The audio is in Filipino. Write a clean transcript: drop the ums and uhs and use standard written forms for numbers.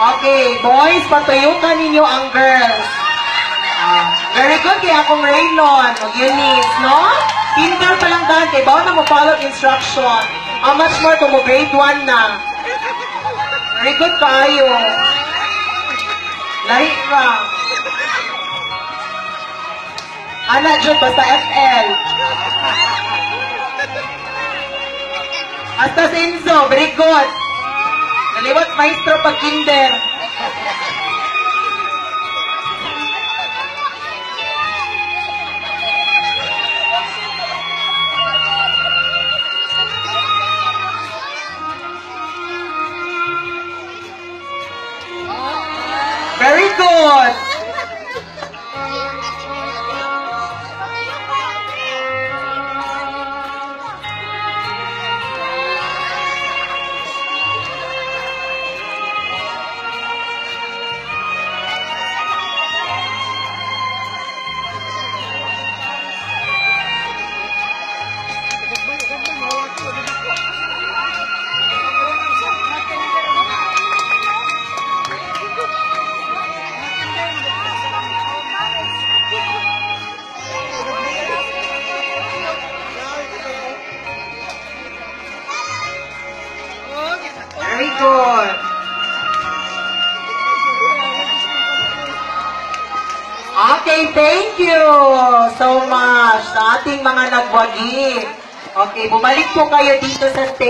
Okay, boys, patuyukan ninyo ang girls. Very good, kaya akong Raylon, o Eunice, no? Kinder pa lang dante, bawal na mo follow instruction. How much more kung mo grade 1 na? Very good kayo. Lahi ka. Ana, Jud, basta FL. Hasta Senzo, very good. Naliwat maestro pag kinder. Very good. Very good. Okay, thank you so much sa ating mga nagwagi. Okay, bumalik po kayo dito sa stage.